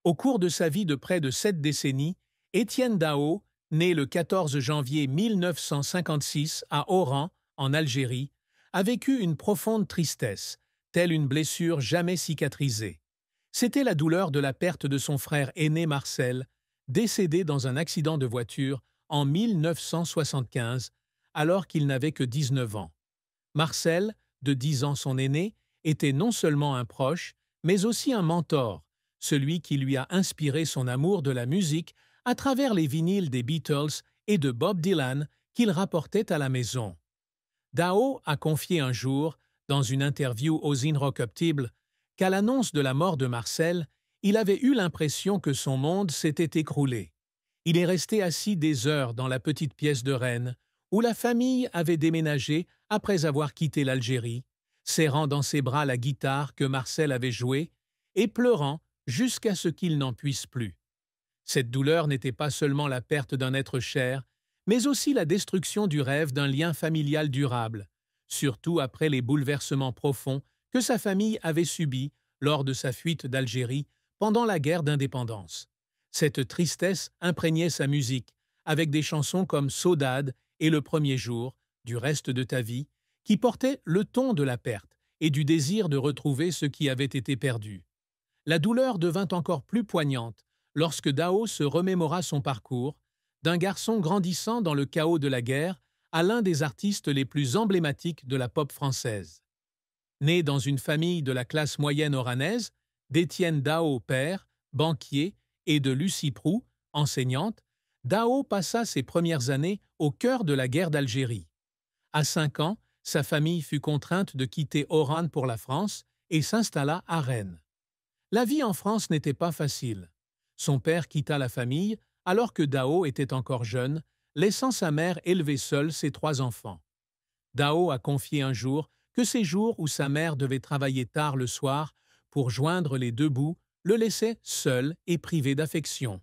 Au cours de sa vie de près de 7 décennies, Étienne Daho, né le 14 janvier 1956 à Oran, en Algérie, a vécu une profonde tristesse, telle une blessure jamais cicatrisée. C'était la douleur de la perte de son frère aîné Marcel, décédé dans un accident de voiture en 1975, alors qu'il n'avait que 19 ans. Marcel, de 10 ans son aîné, était non seulement un proche, mais aussi un mentor, celui qui lui a inspiré son amour de la musique à travers les vinyles des Beatles et de Bob Dylan qu'il rapportait à la maison. Daho a confié un jour, dans une interview aux Inrecuptibles, qu'à l'annonce de la mort de Marcel, il avait eu l'impression que son monde s'était écroulé. Il est resté assis des heures dans la petite pièce de Rennes, où la famille avait déménagé après avoir quitté l'Algérie, serrant dans ses bras la guitare que Marcel avait jouée et pleurant jusqu'à ce qu'il n'en puisse plus. Cette douleur n'était pas seulement la perte d'un être cher, mais aussi la destruction du rêve d'un lien familial durable, surtout après les bouleversements profonds que sa famille avait subis lors de sa fuite d'Algérie pendant la guerre d'indépendance. Cette tristesse imprégnait sa musique, avec des chansons comme Saudade et Le premier jour, du reste de ta vie, qui portaient le ton de la perte et du désir de retrouver ce qui avait été perdu. La douleur devint encore plus poignante lorsque Daho se remémora son parcours, d'un garçon grandissant dans le chaos de la guerre à l'un des artistes les plus emblématiques de la pop française. Né dans une famille de la classe moyenne oranaise, d'Étienne Daho père, banquier, et de Lucie Proulx, enseignante, Daho passa ses premières années au cœur de la guerre d'Algérie. À 5 ans, sa famille fut contrainte de quitter Oran pour la France et s'installa à Rennes. La vie en France n'était pas facile. Son père quitta la famille alors que Daho était encore jeune, laissant sa mère élever seule ses 3 enfants. Daho a confié un jour que ces jours où sa mère devait travailler tard le soir pour joindre les deux bouts le laissaient seul et privé d'affection.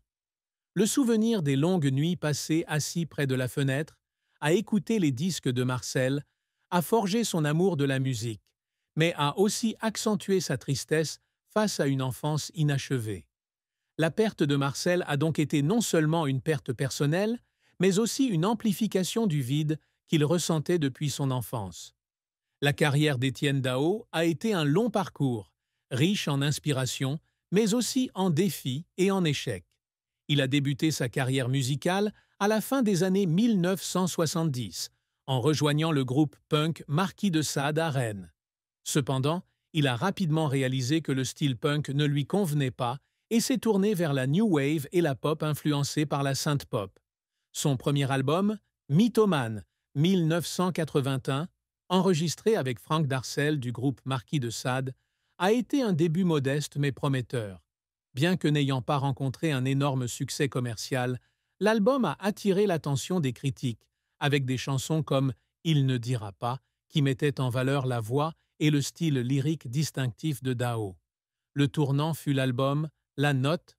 Le souvenir des longues nuits passées assis près de la fenêtre, à écouter les disques de Marcel, a forgé son amour de la musique, mais a aussi accentué sa tristesse face à une enfance inachevée. La perte de Marcel a donc été non seulement une perte personnelle, mais aussi une amplification du vide qu'il ressentait depuis son enfance. La carrière d'Étienne Daho a été un long parcours, riche en inspiration, mais aussi en défis et en échecs. Il a débuté sa carrière musicale à la fin des années 1970, en rejoignant le groupe punk Marquis de Sade à Rennes. Cependant, il a rapidement réalisé que le style punk ne lui convenait pas et s'est tourné vers la new wave et la pop influencée par la synth-pop. Son premier album, Mythomane, 1981, enregistré avec Franck Darcel du groupe Marquis de Sade, a été un début modeste mais prometteur. Bien que n'ayant pas rencontré un énorme succès commercial, l'album a attiré l'attention des critiques, avec des chansons comme Il ne dira pas, qui mettaient en valeur la voix et le style lyrique distinctif de Daho. Le tournant fut l'album La Note,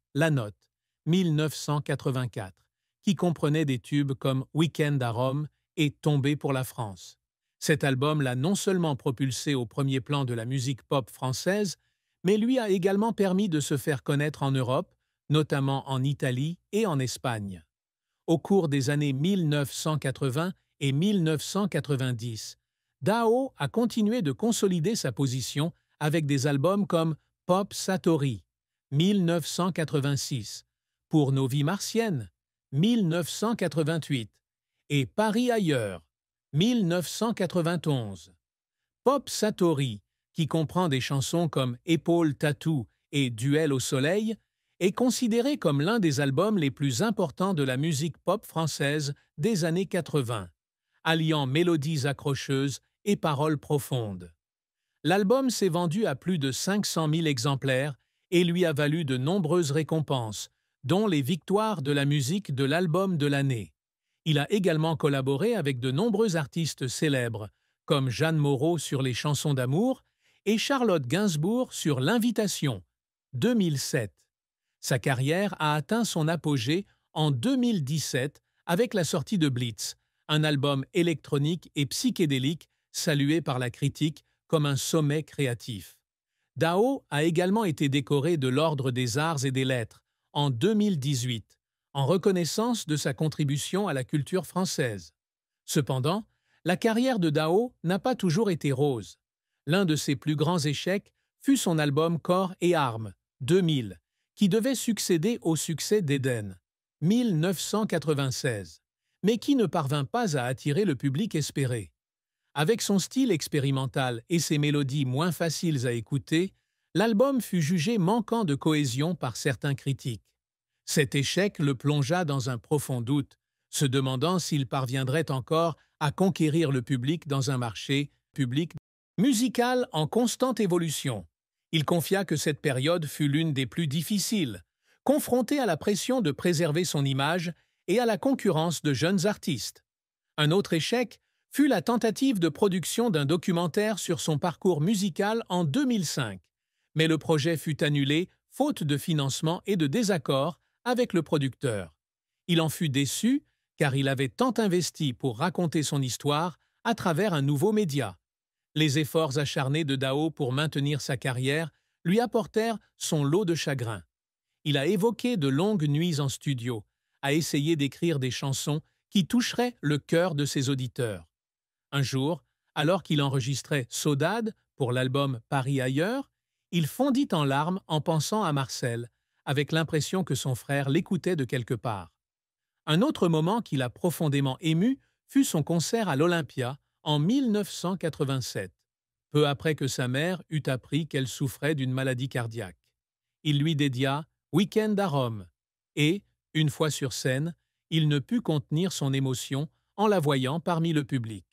1984, qui comprenait des tubes comme Week-end à Rome et Tombé pour la France. Cet album l'a non seulement propulsé au premier plan de la musique pop française, mais lui a également permis de se faire connaître en Europe, notamment en Italie et en Espagne. Au cours des années 1980 et 1990, Daho a continué de consolider sa position avec des albums comme Pop Satori, 1986, Pour nos vies martiennes, 1988, et Paris ailleurs, 1991. Pop Satori, qui comprend des chansons comme Épaule Tatou et Duel au soleil, est considéré comme l'un des albums les plus importants de la musique pop française des années 80, alliant mélodies accrocheuses et paroles profondes. L'album s'est vendu à plus de 500 000 exemplaires et lui a valu de nombreuses récompenses, dont les victoires de la musique de l'album de l'année. Il a également collaboré avec de nombreux artistes célèbres, comme Jeanne Moreau sur les chansons d'amour et Charlotte Gainsbourg sur L'Invitation, 2007. Sa carrière a atteint son apogée en 2017 avec la sortie de Blitz, un album électronique et psychédélique salué par la critique comme un sommet créatif. Dao a également été décoré de l'Ordre des Arts et des Lettres en 2018, en reconnaissance de sa contribution à la culture française. Cependant, la carrière de Dao n'a pas toujours été rose. L'un de ses plus grands échecs fut son album Corps et Armes, 2000, qui devait succéder au succès d'Éden, 1996, mais qui ne parvint pas à attirer le public espéré. Avec son style expérimental et ses mélodies moins faciles à écouter, l'album fut jugé manquant de cohésion par certains critiques. Cet échec le plongea dans un profond doute, se demandant s'il parviendrait encore à conquérir le public dans un marché public musical en constante évolution. Il confia que cette période fut l'une des plus difficiles, confronté à la pression de préserver son image et à la concurrence de jeunes artistes. Un autre échec fut la tentative de production d'un documentaire sur son parcours musical en 2005, mais le projet fut annulé faute de financement et de désaccord avec le producteur. Il en fut déçu car il avait tant investi pour raconter son histoire à travers un nouveau média. Les efforts acharnés de Dao pour maintenir sa carrière lui apportèrent son lot de chagrin. Il a évoqué de longues nuits en studio, a essayé d'écrire des chansons qui toucheraient le cœur de ses auditeurs. Un jour, alors qu'il enregistrait Saudade pour l'album Paris ailleurs, il fondit en larmes en pensant à Marcel, avec l'impression que son frère l'écoutait de quelque part. Un autre moment qui l'a profondément ému fut son concert à l'Olympia en 1987, peu après que sa mère eut appris qu'elle souffrait d'une maladie cardiaque. Il lui dédia « Week-end à Rome » et, une fois sur scène, il ne put contenir son émotion en la voyant parmi le public.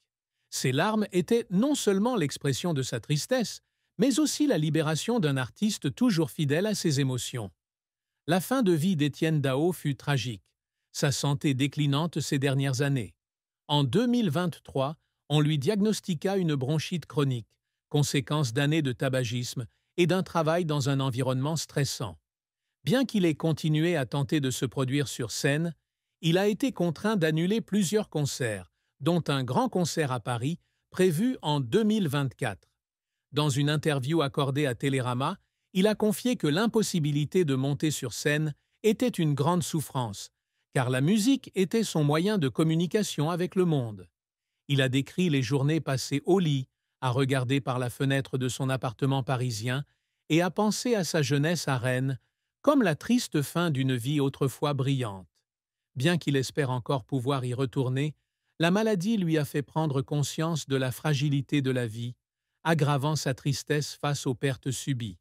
Ses larmes étaient non seulement l'expression de sa tristesse, mais aussi la libération d'un artiste toujours fidèle à ses émotions. La fin de vie d'Étienne Dao fut tragique, sa santé déclinante ces dernières années. En 2023, on lui diagnostiqua une bronchite chronique, conséquence d'années de tabagisme et d'un travail dans un environnement stressant. Bien qu'il ait continué à tenter de se produire sur scène, il a été contraint d'annuler plusieurs concerts, dont un grand concert à Paris prévu en 2024. Dans une interview accordée à Télérama, il a confié que l'impossibilité de monter sur scène était une grande souffrance, car la musique était son moyen de communication avec le monde. Il a décrit les journées passées au lit, à regarder par la fenêtre de son appartement parisien et à penser à sa jeunesse à Rennes, comme la triste fin d'une vie autrefois brillante. Bien qu'il espère encore pouvoir y retourner, la maladie lui a fait prendre conscience de la fragilité de la vie, aggravant sa tristesse face aux pertes subies.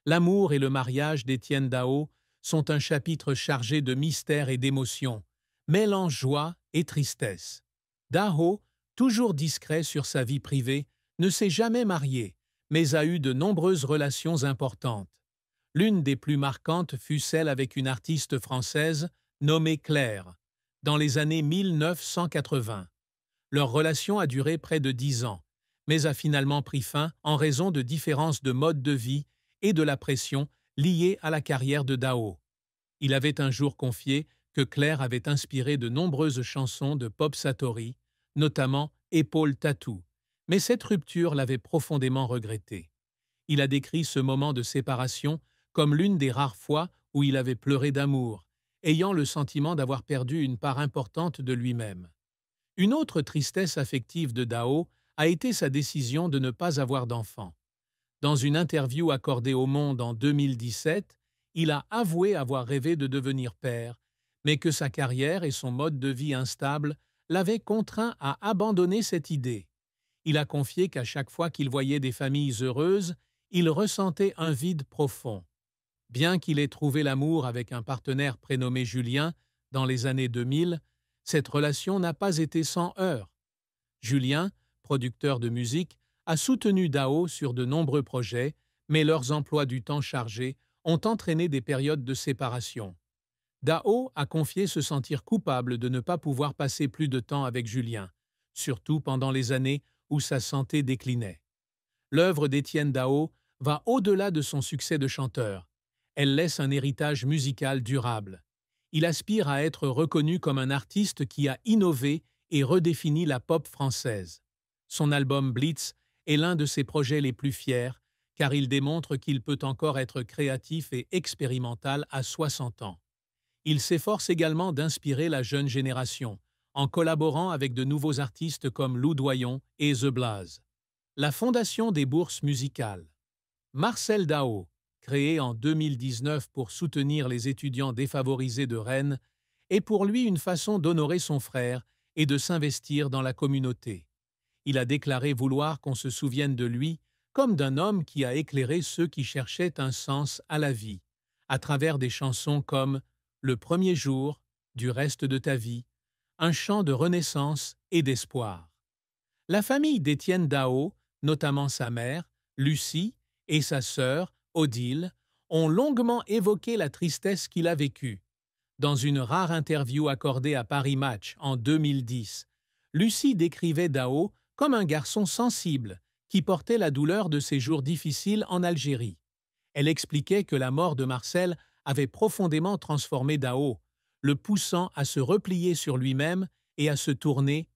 L'amour et le mariage d'Étienne Dao sont un chapitre chargé de mystère et d'émotion, mêlant joie et tristesse. Dao, toujours discret sur sa vie privée, ne s'est jamais marié, mais a eu de nombreuses relations importantes. L'une des plus marquantes fut celle avec une artiste française nommée Claire, dans les années 1980. Leur relation a duré près de 10 ans, mais a finalement pris fin en raison de différences de mode de vie et de la pression liée à la carrière de Dao. Il avait un jour confié que Claire avait inspiré de nombreuses chansons de Pop Satori, notamment Épaule Tatou, mais cette rupture l'avait profondément regretté. Il a décrit ce moment de séparation comme l'une des rares fois où il avait pleuré d'amour, ayant le sentiment d'avoir perdu une part importante de lui-même. Une autre tristesse affective de Dao a été sa décision de ne pas avoir d'enfant. Dans une interview accordée au Monde en 2017, il a avoué avoir rêvé de devenir père, mais que sa carrière et son mode de vie instable l'avaient contraint à abandonner cette idée. Il a confié qu'à chaque fois qu'il voyait des familles heureuses, il ressentait un vide profond. Bien qu'il ait trouvé l'amour avec un partenaire prénommé Julien dans les années 2000, cette relation n'a pas été sans heurts. Julien, producteur de musique, a soutenu Dao sur de nombreux projets, mais leurs emplois du temps chargés ont entraîné des périodes de séparation. Dao a confié se sentir coupable de ne pas pouvoir passer plus de temps avec Julien, surtout pendant les années où sa santé déclinait. L'œuvre d'Étienne Dao va au-delà de son succès de chanteur. Elle laisse un héritage musical durable. Il aspire à être reconnu comme un artiste qui a innové et redéfini la pop française. Son album Blitz est l'un de ses projets les plus fiers, car il démontre qu'il peut encore être créatif et expérimental à 60 ans. Il s'efforce également d'inspirer la jeune génération, en collaborant avec de nouveaux artistes comme Lou Doyon et The Blaze. La Fondation des bourses musicales. Marcel Dao, créé en 2019 pour soutenir les étudiants défavorisés de Rennes, est pour lui une façon d'honorer son frère et de s'investir dans la communauté. Il a déclaré vouloir qu'on se souvienne de lui comme d'un homme qui a éclairé ceux qui cherchaient un sens à la vie, à travers des chansons comme Le premier jour, Du reste de ta vie, un chant de renaissance et d'espoir. La famille d'Étienne Dao, notamment sa mère, Lucie, et sa sœur, Odile, ont longuement évoqué la tristesse qu'il a vécue. Dans une rare interview accordée à Paris Match en 2010, Lucie décrivait Dao comme un garçon sensible qui portait la douleur de ses jours difficiles en Algérie. Elle expliquait que la mort de Marcel avait profondément transformé Dao, le poussant à se replier sur lui-même et à se tourner